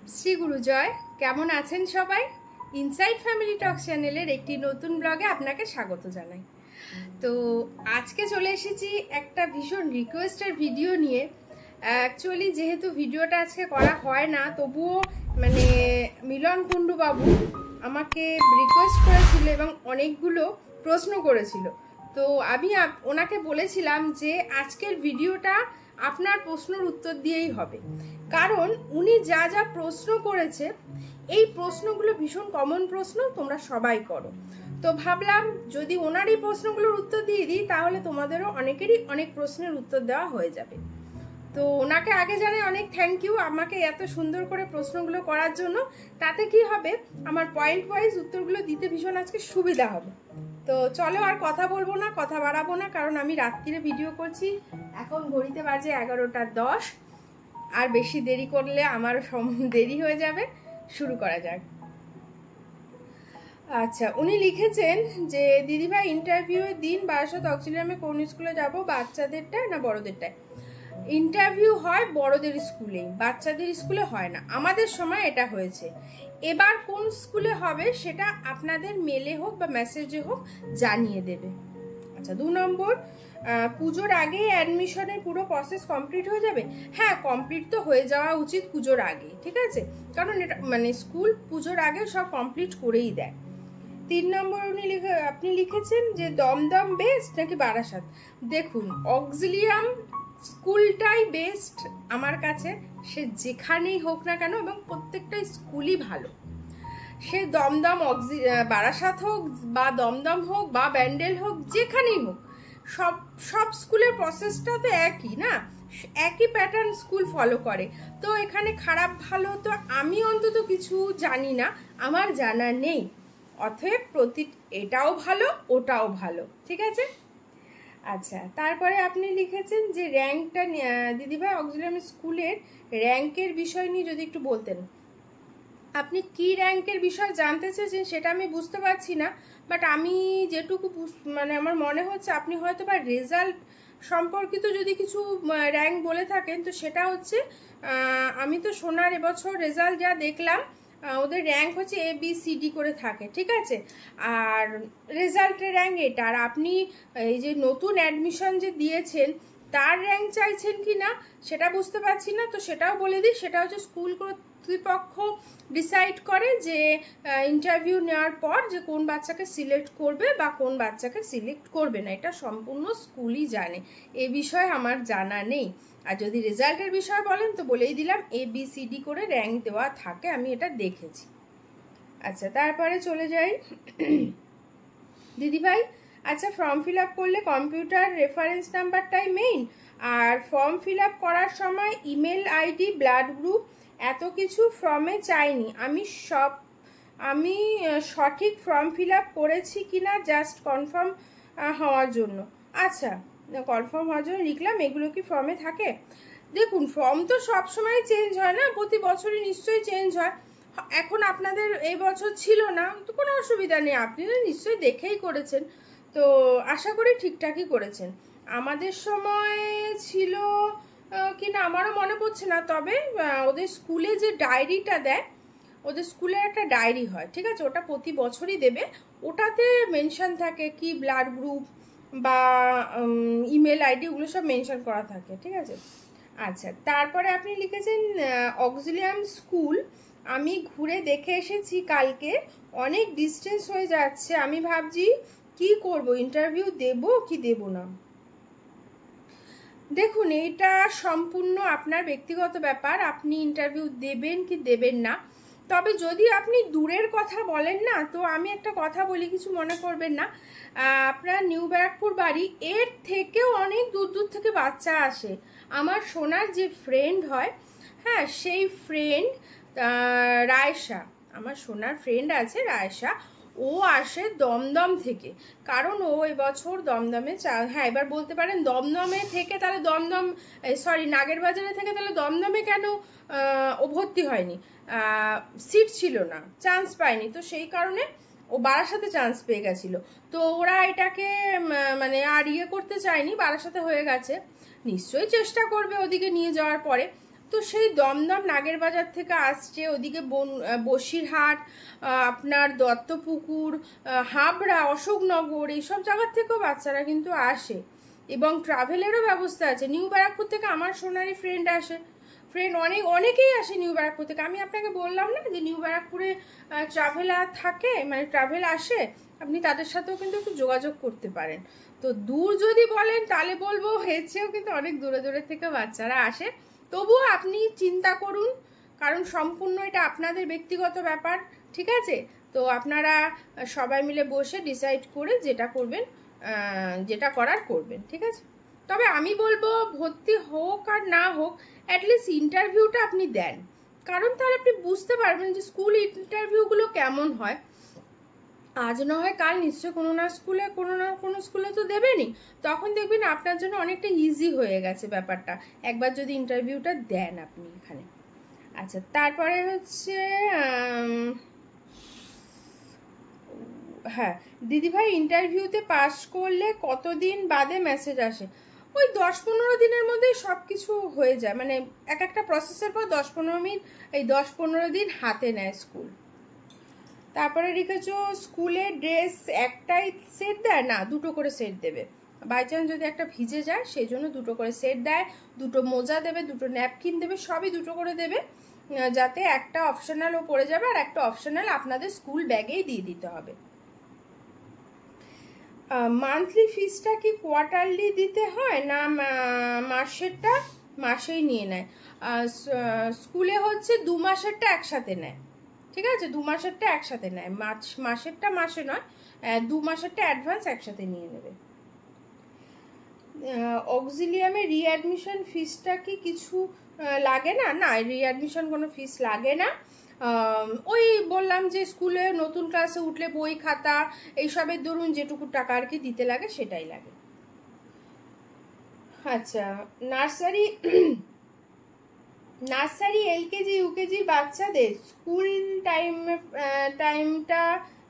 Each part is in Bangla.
শ্রী গুরুজয়, কেমন আছেন সবাই? ইনসাইড ফ্যামিলি টক চ্যানেলের একটি নতুন ব্লগে আপনাকে স্বাগত জানাই। তো আজকে চলে এসেছি একটা ভীষণ রিকোয়েস্টের ভিডিও নিয়ে। অ্যাকচুয়ালি যেহেতু ভিডিওটা আজকে করা হয় না, তবুও মিলন কুণ্ডু বাবু আমাকে রিকোয়েস্ট করেছিল এবং অনেকগুলো প্রশ্ন করেছিল। তো আমি ওনাকে বলেছিলাম যে আজকের ভিডিওটা আপনার প্রশ্নের উত্তর দিয়েই হবে, কারণ উনি যা যা প্রশ্ন করেছে এই প্রশ্নগুলো ভীষণ কমন প্রশ্ন, তোমরা সবাই করো। তো ভাবলাম যদি ওনারই প্রশ্নগুলোর উত্তর দিয়ে দিই তাহলে তোমাদেরও অনেকেরই অনেক প্রশ্নের উত্তর দেওয়া হয়ে যাবে। তো ওনাকে আগে জানাই অনেক থ্যাংক ইউ আমাকে এত সুন্দর করে প্রশ্নগুলো করার জন্য। তাতে কি হবে, আমার পয়েন্ট ওয়াইজ উত্তরগুলো দিতে ভীষণ আজকে সুবিধা হবে। তো চলো আর কথা বলবো না, কথা বাড়াবো না, কারণ আমি রাত্রিরে ভিডিও করছি। এখন ঘড়িতে বাজে 11:10। আর বেশি দেরি করলে আমার দেরি হয়ে যাবে। শুরু করা যাক। আচ্ছা, উনি লিখেছেন যে দিদিভাই ইন্টারভিউয়ের দিন বারাসাত অক্সিলিয়ামে কোন স্কুলে যাব, বাচ্চাদেরটা না বড়দেরটায়? ইন্টারভিউ হয় বড়দের স্কুলেই, বাচ্চাদের স্কুলে হয় না। আমাদের সময় এটা হয়েছে। এবার কোন স্কুলে হবে সেটা আপনাদের মেলে হোক বা মেসেজে হোক জানিয়ে দেবে। আচ্ছা, 2 নম্বর, পুজোর আগে অ্যাডমিশনের পুরো প্রসেস কমপ্লিট হয়ে যাবে? হ্যাঁ, কমপ্লিট তো হয়ে যাওয়া উচিত পুজোর আগে, ঠিক আছে, কারণ এটা স্কুল পুজোর আগে সব কমপ্লিট করেই দেয়। 3 নম্বর, আপনি লিখেছেন যে দমদম বেস্ট নাকি বারাসাত? দেখুন, অক্সিলিয়াম স্কুলটাই বেস্ট আমার কাছে, সে যেখানেই হোক না কেন, এবং প্রত্যেকটা স্কুলই ভালো। সে দমদম বারাসাত হোক বা দমদম হোক বা ব্যান্ডেল হোক, যেখানেই হোক, সব স্কুলের প্রসেসটা তো একই না, একই প্যাটার্ন স্কুল ফলো করে। তো এখানে খারাপ ভালো তো আমি অন্তত কিছু জানি না, আমার জানা নেই। অতএব এটাও ভালো ওটাও ভালো, ঠিক আছে। আচ্ছা, তারপরে আপনি লিখেছেন যে র্যাঙ্কটা, দিদিভাই অক্সিলিয়াম স্কুলের র্যাঙ্কের বিষয় নিয়ে যদি একটু বলতেন। আপনি কি র্যাঙ্কের বিষয় জানতে চেয়েছেন সেটা আমি বুঝতে পারছি না, বাট আমি যেটুকু আমার মনে হচ্ছে আপনি হয়তো বা রেজাল্ট সম্পর্কিত যদি কিছু র্যাঙ্ক বলে থাকেন, তো সেটা হচ্ছে, আমি তো সোনার এবছর রেজাল্ট যা দেখলাম, ওদের র্যাঙ্ক হচ্ছে ABCD করে থাকে, ঠিক আছে। আর রেজাল্টের র্যাঙ্ক এটা। আর আপনি এই যে নতুন অ্যাডমিশন যে দিয়েছেন তার র্যাঙ্ক চাইছেন কি না সেটা বুঝতে পারছি না। তো সেটাও বলে দিই, সেটা হচ্ছে স্কুল কর্তৃপক্ষ ডিসাইড করে যে ইন্টারভিউ নেওয়ার পর যে কোন বাচ্চাকে সিলেক্ট করবে বা কোন বাচ্চাকে সিলেক্ট করবে না, এটা সম্পূর্ণ স্কুলই জানে। এ বিষয়ে আমার জানা নেই। আর যদি রেজাল্টের বিষয় বলেন তো বলেই দিলাম, ABCD করে র্যাঙ্ক দেওয়া থাকে, আমি এটা দেখেছি। আচ্ছা, তারপরে চলে যাই। দিদিভাই, আচ্ছা, ফর্ম ফিল আপ করলে কম্পিউটার রেফারেন্স নাম্বারটাই মেইন, আর ফর্ম ফিল আপ করার সময় ইমেল আইডি, ব্লাড গ্রুপ এত কিছু ফর্মে চাইনি। আমি সঠিক ফর্ম ফিল আপ করেছি কিনা জাস্ট কনফার্ম হওয়ার জন্য। আচ্ছা, কনফার্ম হওয়ার জন্য লিখলাম, এগুলো কি ফর্মে থাকে? দেখুন, ফর্ম তো সবসময় চেঞ্জ হয় না, প্রতি বছরই নিশ্চয়ই চেঞ্জ হয়। এখন আপনাদের এই বছর ছিল না, তো কোনো অসুবিধা নেই, আপনি তো নিশ্চয়ই দেখেই করেছেন, তো আশা করি ঠিকঠাকই করেছেন। আমাদের সময় ছিল কি না আমারও মনে পড়ছে না, তবে ওদের স্কুলে যে ডায়েরিটা দেয়, ওদের স্কুলে একটা ডায়েরি হয়, ঠিক আছে, ওটা প্রতি বছরই দেবে। ওটাতে মেনশন থাকে কি ব্লাড গ্রুপ বা ইমেল আইডি, ওগুলো সব মেনশন করা থাকে, ঠিক আছে। আচ্ছা, তারপরে আপনি লিখেছেন অক্সিলিয়াম স্কুল আমি ঘুরে দেখে এসেছি কালকে, অনেক ডিস্টেন্স হয়ে যাচ্ছে, আমি ভাবছি কি করব, ইন্টারভিউ দেব কি দেব না। দেখুন, এটা সম্পূর্ণ আপনার ব্যক্তিগত ব্যাপার, আপনি ইন্টারভিউ দেবেন কি দেবেন না। তবে যদি আপনি দূরের কথা বলেন না, তো আমি একটা কথা বলি, কিছু মনে করবেন না। আপনার নিউ ব্যারাকপুর বাড়ি, এর থেকেও অনেক দূর দূর থেকে বাচ্চা আসে। আমার সোনার যে ফ্রেন্ড হয়, হ্যাঁ, সেই ফ্রেন্ড রায়সা, আমার সোনার ফ্রেন্ড আছে রায়সা, ও আসে দমদম থেকে, কারণ ও এবছর দমদমে হ্যাঁ, এবার বলতে পারেন দমদমে থেকে তাহলে নাগেরবাজারে থেকে তাহলে দমদমে কেন ও ভর্তি হয়নি, সিট ছিল না, চান্স পায়নি, তো সেই কারণে ও বারাসাতে চান্স পেয়ে গেছিল। তো ওরা এটাকে আর করতে চায়নি, বারাসাতে হয়ে গেছে, নিশ্চয়ই চেষ্টা করবে ওদিকে নিয়ে যাওয়ার পরে। তো সেই দমদম নাগের বাজার থেকে আসছে, ওদিকে বসিরহাট, আপনার দত্তপুকুর, হাবড়া, অশোকনগর, এইসব জায়গার থেকেও বাচ্চারা কিন্তু আসে, এবং ট্রাভেলেরও ব্যবস্থা আছে। নিউ ব্যারাকপুর থেকে আমার সোনারি ফ্রেন্ড আসে, অনেকেই আসে নিউ ব্যারাকপুর থেকে। আমি আপনাকে বললাম না যে নিউ ব্যারাকপুরে ট্রাভেলার থাকে, মানে ট্রাভেল আসে, আপনি তাদের সাথেও কিন্তু একটু যোগাযোগ করতে পারেন। তো দূর যদি বলেন তাহলে বলবো এর চেয়েও কিন্তু অনেক দূরে দূরে থেকে বাচ্চারা আসে। তবুও আপনি চিন্তা করুন, কারণ সম্পূর্ণ এটা আপনাদের ব্যক্তিগত ব্যাপার, ঠিক আছে? তো আপনারা সবাই মিলে বসে ডিসাইড করে যেটা করবেন, যেটা করার করবেন, ঠিক আছে? তবে আমি বলবো ভর্তি হোক আর না হোক, অ্যাটলিস্ট ইন্টারভিউটা আপনি দেন, কারণ তাহলে আপনি বুঝতে পারবেন যে স্কুল ইন্টারভিউগুলো কেমন হয়। আজ না হয় কাল নিশ্চয় কোনো না কোনো স্কুলে তো দেবেনি, তখন দেখবেন আপনার জন্য অনেকটা ইজি হয়ে গেছে ব্যাপারটা, একবার যদি ইন্টারভিউটা দেন আপনি এখানে। আচ্ছা, তারপরে হচ্ছে হ্যাঁ দিদিভাই, ইন্টারভিউতে পাস করলে কতদিন বাদে মেসেজ আসে? ওই 10-15 দিনের মধ্যেই সব কিছু হয়ে যায়, মানে একটা প্রসেসের পর 10-15 দিন হাতে নেয় স্কুল। তারপরে লিখেছো স্কুলে ড্রেস একটাই সেট দেয় না, 2টো করে সেট দেবে। বাই চান্স যদি একটা ভিজে যায় সেই জন্য 2টো করে সেট দেয়, 2টো মোজা দেবে, 2টো ন্যাপকিন দেবে, সবই 2টো করে দেবে, যাতে একটা অপশনালও পড়ে যাবে আর একটা অপশনাল আপনাদের স্কুল ব্যাগেই দিয়ে দিতে হবে। মান্থলি ফিসটা কি কোয়ার্টারলি দিতে হয় না মাসেরটা মাসেই নিয়ে নেয়? স্কুলে হচ্ছে 2 মাসেরটা একসাথে নেয়, ঠিক আছে? 2 মাসেরটা একসাথে নেয়, মাসেরটা মাসে নয়, 2 মাসেরটা অ্যাডভান্স একসাথে নিয়ে নেবে। অক্সিলিয়ামে রিঅ্যাডমিশন ফিসটা কি কিছু লাগে না? না, রিঅ্যাডমিশন কোনো ফিস লাগে না। ওই বললাম যে স্কুলে নতুন ক্লাসে উঠলে বই খাতা এইসবের দরুন যেটুকু টাকা আর কি দিতে লাগে সেটাই লাগে। আচ্ছা, নার্সারি এলকেজি ইউকেজি বাচ্চাদের স্কুল টাইমটা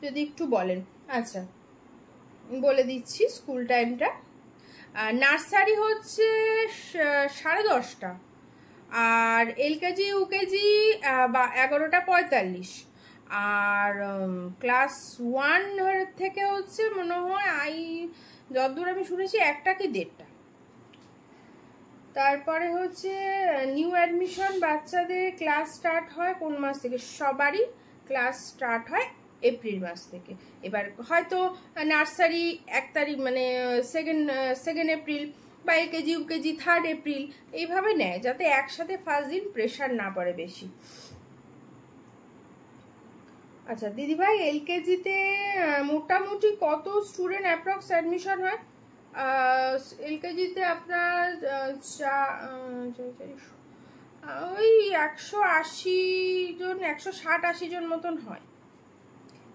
যদি একটু বলেন। আচ্ছা, বলে দিচ্ছি স্কুল টাইমটা। নার্সারি হচ্ছে 10:30, আর এলকেজি ইউকেজি 11:45, আর ক্লাস 1 থেকে হচ্ছে মনে হয় যতদূর আমি শুনেছি 1টা কি 1:30। তারপরে হচ্ছে নিউ অ্যাডমিশন বাচ্চাদের ক্লাস স্টার্ট হয় কোন মাস থেকে? সবারই ক্লাস স্টার্ট হয় এপ্রিল মাস থেকে। এবার হয়তো নার্সারি 1 তারিখ মানে সেকেন্ড এপ্রিল, বা এলকেজি ইউকেজি 3rd এপ্রিল, এইভাবে নেয়, যাতে একসাথে ফার্স্ট দিন প্রেশার না পড়ে বেশি। আচ্ছা দিদিভাই, এলকেজিতে মোটামুটি কত স্টুডেন্ট অ্যাপ্রক্স অ্যাডমিশন হয়? এলকেজিতে আপনার ওই 180 জন, 160-80 জন মতন হয়,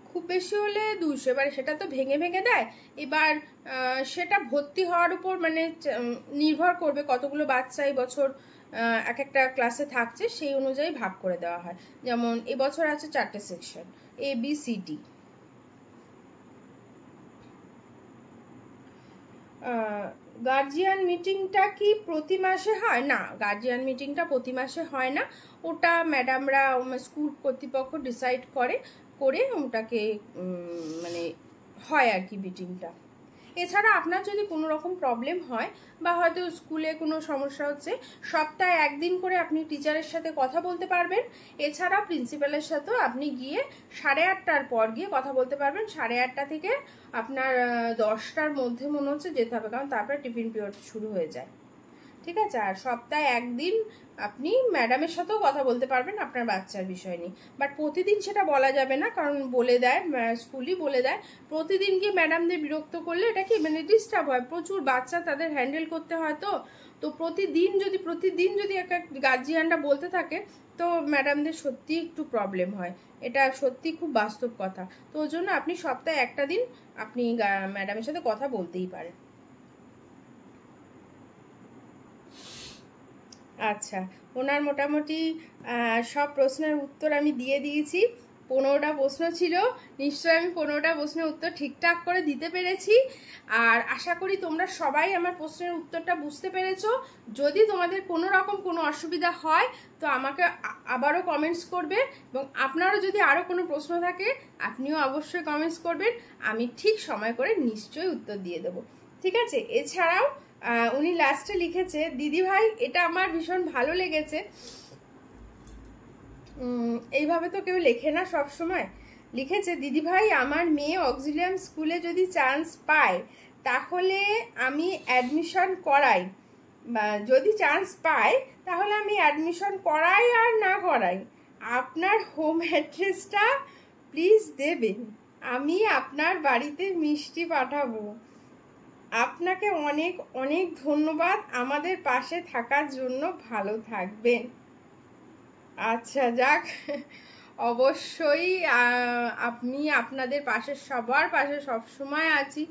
খুব বেশি হলে 200। এবারে সেটা তো ভেঙে ভেঙে দেয়, এবার সেটা ভর্তি হওয়ার উপর মানে নির্ভর করবে কতগুলো বাচ্চা এই বছর একটা ক্লাসে থাকছে, সেই অনুযায়ী ভাগ করে দেওয়া হয়। যেমন এবছর আছে 4টে সেকশন, ABCD। গার্জিয়ান মিটিংটা কি প্রতি মাসে হয়? না, গার্জিয়ান মিটিংটা প্রতি মাসে হয় না, ওটা ম্যাডামরা স্কুল কর্তৃপক্ষ ডিসাইড করে ওটাকে মানে হয় আর কি মিটিংটা। এছাড়া আপনার যদি কোনো রকম প্রবলেম হয় বা হয়তো স্কুলে কোনো সমস্যা হচ্ছে, সপ্তাহে 1 দিন করে আপনি টিচারের সাথে কথা বলতে পারবেন। এছাড়া প্রিন্সিপালের সাথেও আপনি গিয়ে 8:30টার পর গিয়ে কথা বলতে পারবেন। 8:30টা থেকে আপনার 10টার মধ্যে মনে হচ্ছে যেতে হবে, কারণ তারপরে টিফিন পিরিয়ড শুরু হয়ে যায়, ঠিক আছে? আর সপ্তাহে 1 দিন আপনি ম্যাডামের সাথেও কথা বলতে পারবেন আপনার বাচ্চার বিষয় নিয়ে, বাট প্রতিদিন সেটা বলা যাবে না, কারণ বলে দেয় স্কুলই বলে দেয় প্রতিদিন গিয়ে ম্যাডামদের বিরক্ত করলে এটা কি মানে ডিস্টার্ব হয়, প্রচুর বাচ্চা তাদের হ্যান্ডেল করতে হয়। তো প্রতিদিন যদি একটা গার্জিয়ানরা বলতে থাকে তো ম্যাডামদের সত্যি একটু প্রবলেম হয়, এটা সত্যি খুব বাস্তব কথা। তো ওই জন্য আপনি সপ্তাহে 1টা দিন আপনি ম্যাডামের সাথে কথা বলতেই পারেন। আচ্ছা, ওনার মোটামুটি সব প্রশ্নের উত্তর আমি দিয়ে দিয়েছি। 15টা প্রশ্ন ছিল, নিশ্চয়ই আমি 15টা প্রশ্নের উত্তর ঠিকঠাক করে দিতে পেরেছি। আর আশা করি তোমরা সবাই আমার প্রশ্নের উত্তরটা বুঝতে পেরেছো। যদি তোমাদের কোনো রকম কোনো অসুবিধা হয় তো আমাকে আবারও কমেন্টস করবে, এবং আপনারও যদি আরও কোনো প্রশ্ন থাকে আপনিও অবশ্যই কমেন্টস করবেন, আমি ঠিক সময় করে নিশ্চয়ই উত্তর দিয়ে দেবো, ঠিক আছে। এছাড়াও উনি লাস্টে লিখেছে, দিদিভাই এটা আমার ভীষণ ভালো লেগেছে, এইভাবে তো কেউ লেখে না সব সময়, লিখেছে দিদিভাই আমার মেয়ে অক্সিলিয়াম স্কুলে যদি চান্স পায় তাহলে আমি অ্যাডমিশন করাই, যদি চান্স পায় তাহলে আমি অ্যাডমিশন করাই আর না করাই, আপনার হোম অ্যাড্রেসটা প্লিজ দেবেন, আমি আপনার বাড়িতে মিষ্টি পাঠাবো। আপনাকে অনেক অনেক ধন্যবাদ আমাদের পাশে থাকার জন্য, ভালো থাকবেন। আচ্ছা যাক, অবশ্যই আপনি আপনাদের পাশে সবার পাশে সবসময় আছি।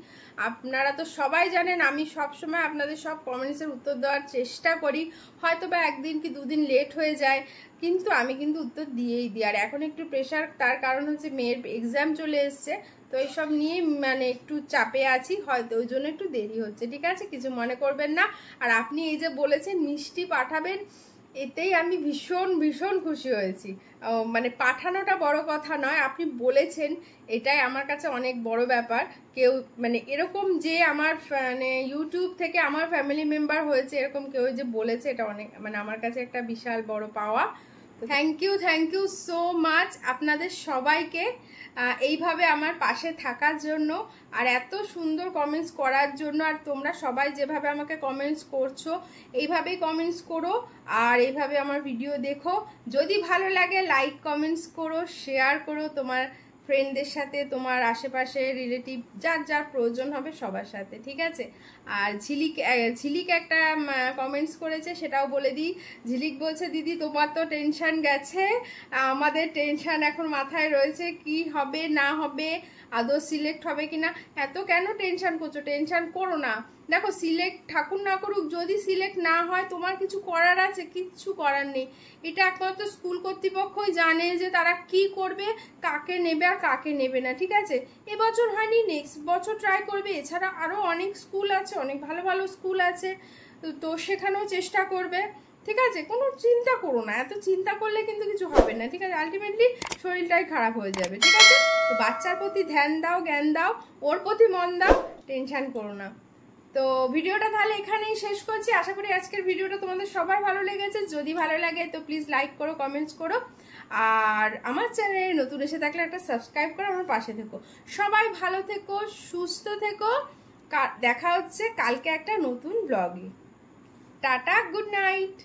আপনারা তো সবাই জানেন আমি সবসময় আপনাদের সব কমেন্টসের উত্তর দেওয়ার চেষ্টা করি, হয়তো বা একদিন কি দুদিন লেট হয়ে যায়, কিন্তু আমি কিন্তু উত্তর দিয়েই দিই। আর এখন একটু প্রেশার, তার কারণ হচ্ছে মেয়ের এক্সাম চলে এসছে, তো এইসব নিয়ে মানে একটু চাপে আছি, হয়তো ওই জন্য একটু দেরি হচ্ছে, ঠিক আছে, কিছু মনে করবেন না। আর আপনি এই যে বলেছেন মিষ্টি পাঠাবেন, এতেই আমি ভীষণ ভীষণ খুশি হয়েছি। মানে পাঠানোটা বড় কথা নয়, আপনি বলেছেন এটাই আমার কাছে অনেক বড় ব্যাপার। কেউ মানে এরকম যে আমার মানে ইউটিউব থেকে আমার ফ্যামিলি মেম্বার হয়েছে এরকম কেউ যে বলেছে, এটা অনেক মানে আমার কাছে একটা বিশাল বড় পাওয়া। থ্যাংক ইউ সো মাচ আপনাদের সবাইকে এইভাবে আমার পাশে থাকার জন্য, আর এত সুন্দর কমেন্টস করার জন্য। আর তোমরা সবাই যেভাবে আমাকে কমেন্টস করছো এইভাবেই কমেন্টস করো, আর এইভাবে আমার ভিডিও দেখো। যদি ভালো লাগে লাইক কমেন্টস করো, শেয়ার করো তোমার ফ্রেন্ডদের সাথে, তোমার আশেপাশে রিলেটিভ যার যার প্রয়োজন হবে সবার সাথে, ঠিক আছে। আর ঝিলিক একটা কমেন্টস করেছে, সেটাও বলে দিই। ঝিলিক বলছে দিদি তোমার তো টেনশন গেছে, আমাদের টেনশন এখন মাথায় রয়েছে, কি হবে না হবে, আদৌ সিলেক্ট হবে কিনা। এত কেন টেনশন করছো? টেনশন করো না, দেখো সিলেক্ট ঠাকুর না করুক, যদি সিলেক্ট না হয় তোমার কিছু করার আছে? কিচ্ছু করার নেই। এটা একমাত্র স্কুল কর্তৃপক্ষই জানে যে তারা কি করবে, কাকে নেবে আর কাকে নেবে না, ঠিক আছে। এবছর হয়নি, নেক্সট বছর ট্রাই করবে। এছাড়া আরও অনেক স্কুল আছে, অনেক ভালো ভালো স্কুল আছে, তো সেখানেও চেষ্টা করবে, ঠিক আছে। কোনো চিন্তা করো না, এত চিন্তা করলে কিন্তু কিছু হবে না, ঠিক আছে। আলটিমেটলি শরীরটাই খারাপ হয়ে যাবে, ঠিক আছে। তো বাচ্চার প্রতি ধ্যান দাও, জ্ঞান দাও, ওর প্রতি মন দাও, টেনশন করো না। তো ভিডিওটা তাহলে এখানেই শেষ করছি। আশা করি আজকের ভিডিওটা তোমাদের সবার ভালো লেগেছে। যদি ভালো লাগে তো প্লিজ লাইক করো, কমেন্টস করো, আর আমার চ্যানেলে নতুন এসে থাকলে একটা সাবস্ক্রাইব করে আমার পাশে থেকো। সবাই ভালো থেকো, সুস্থ থেকো, দেখা হচ্ছে কালকে একটা নতুন ব্লগে। Tata, good night.